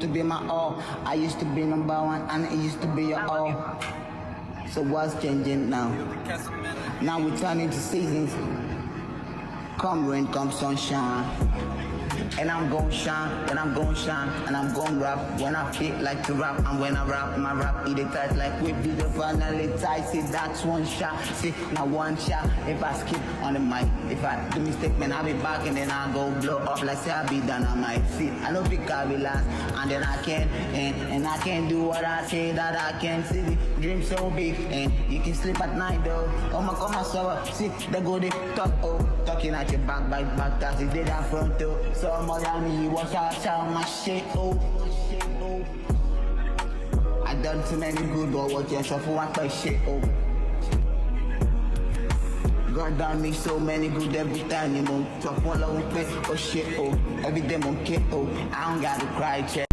to be my all. I used to be number one, and it used to be your all. So what's changing now? Now we turn into seasons. Come rain, come sunshine. And I'm gon' shine, and I'm gon' shine, and I'm gon' rap when I feel like to rap. And when I rap, my rap it tight like we be the finally tight. See, that's one shot, see, now one shot. If I skip on the mic, if I do mistake, man, I'll be back and then I go blow up like say I be done on my feet. I know pick I relax, and then I can, and I can do what I say that I can. See the dream so big, and you can sleep at night though. Oh my God, my soul, see, they go they talk, oh, talking at your back, that's it, they that front too. So more than me, watch out, my shit, oh. I done too many good, but what you suffer, what my shit, oh. God done me so many good every time, you know. Tough one, love, oh shit, oh. Every day, oh, I don't gotta cry, check.